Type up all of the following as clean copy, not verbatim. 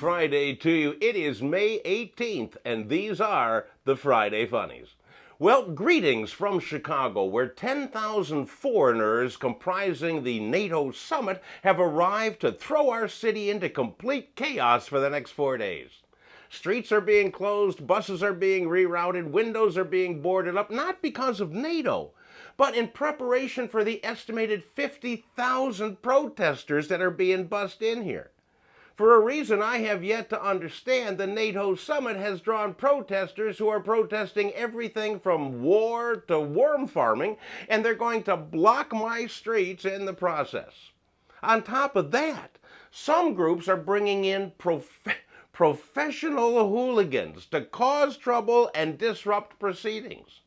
Friday to you. It is May 18th, and these are the Friday Funnies. Well, greetings from Chicago, where 10,000 foreigners comprising the NATO Summit have arrived to throw our city into complete chaos for the next 4 days. Streets are being closed, buses are being rerouted, windows are being boarded up, not because of NATO, but in preparation for the estimated 50,000 protesters that are being bussed in here. For a reason I have yet to understand, the NATO Summit has drawn protesters who are protesting everything from war to worm farming, and they're going to block my streets in the process. On top of that, some groups are bringing in professional hooligans to cause trouble and disrupt proceedings.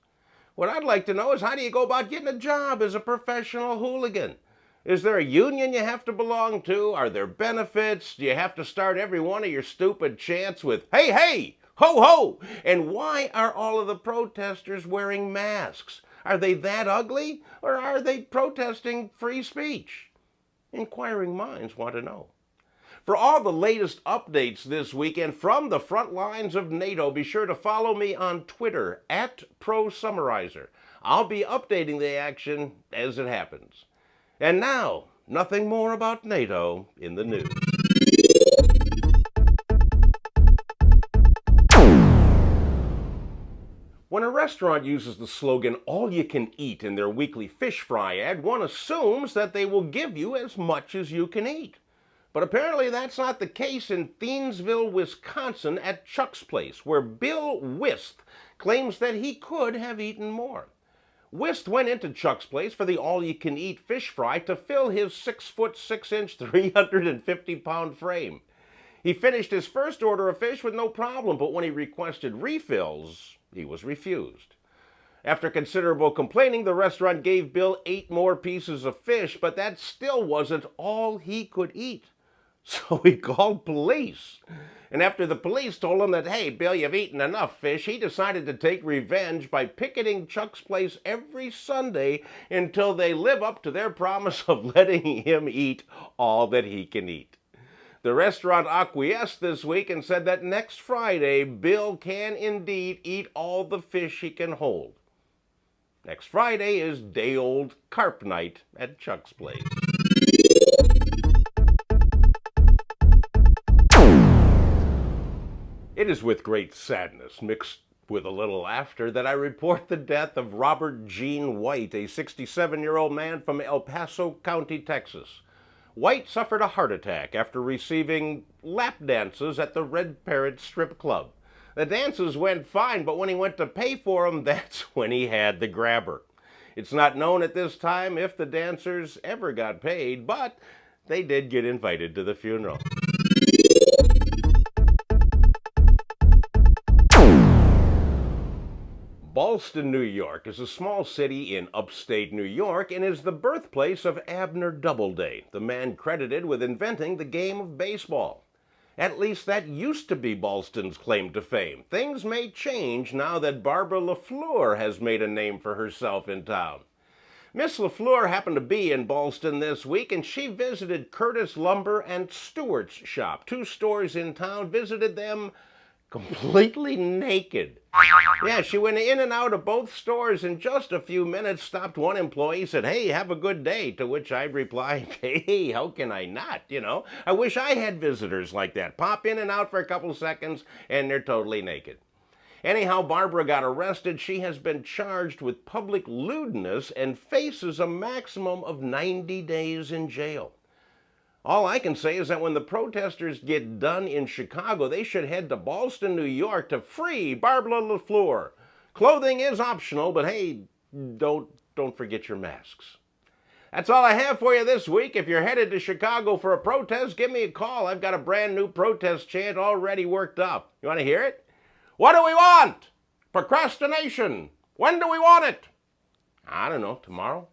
What I'd like to know is, how do you go about getting a job as a professional hooligan? Is there a union you have to belong to? Are there benefits? Do you have to start every one of your stupid chants with, "Hey, hey, ho, ho"? And why are all of the protesters wearing masks? Are they that ugly, or are they protesting free speech? Inquiring minds want to know. For all the latest updates this weekend from the front lines of NATO, be sure to follow me on Twitter @ProSummarizer. I'll be updating the action as it happens. And now, nothing more about NATO in the news. When a restaurant uses the slogan, "all you can eat" in their weekly fish fry ad, one assumes that they will give you as much as you can eat. But apparently that's not the case in Thiensville, Wisconsin at Chuck's Place, where Bill Wist claims that he could have eaten more. Wist went into Chuck's Place for the all-you-can-eat fish fry to fill his 6'6", 350-pound frame. He finished his first order of fish with no problem, but when he requested refills, he was refused. After considerable complaining, the restaurant gave Bill 8 more pieces of fish, but that still wasn't all he could eat. So he called police. And after the police told him that, "Hey, Bill, you've eaten enough fish," he decided to take revenge by picketing Chuck's Place every Sunday until they live up to their promise of letting him eat all that he can eat. The restaurant acquiesced this week and said that next Friday, Bill can indeed eat all the fish he can hold. Next Friday is day-old carp night at Chuck's Place. It is with great sadness, mixed with a little laughter, that I report the death of Robert Gene White, a 67-year-old man from El Paso County, Texas. White suffered a heart attack after receiving lap dances at the Red Parrot Strip Club. The dances went fine, but when he went to pay for them, that's when he had the grabber. It's not known at this time if the dancers ever got paid, but they did get invited to the funeral. Ballston, New York is a small city in upstate New York and is the birthplace of Abner Doubleday, the man credited with inventing the game of baseball. At least that used to be Ballston's claim to fame. Things may change now that Barbara LaFleur has made a name for herself in town. Miss LaFleur happened to be in Ballston this week, and she visited Curtis Lumber and Stewart's shop, 2 stores in town, visited them completely naked. Yeah, she went in and out of both stores in just a few minutes, stopped one employee, said, "Hey, have a good day," to which I replied, "Hey, how can I not, I wish I had visitors like that. Pop in and out for a couple seconds, and they're totally naked." Anyhow, Barbara got arrested. She has been charged with public lewdness and faces a maximum of 90 days in jail. All I can say is that when the protesters get done in Chicago, they should head to Ballston, New York to free Barbara LaFleur. Clothing is optional, but hey, don't forget your masks. That's all I have for you this week. If you're headed to Chicago for a protest, give me a call. I've got a brand new protest chant already worked up. You want to hear it? What do we want? Procrastination. When do we want it? I don't know, tomorrow?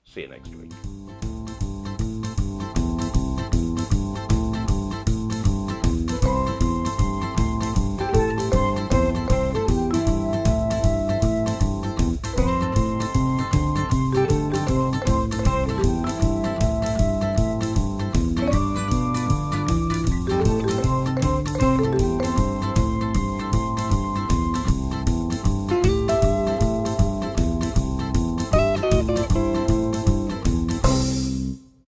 See you next week.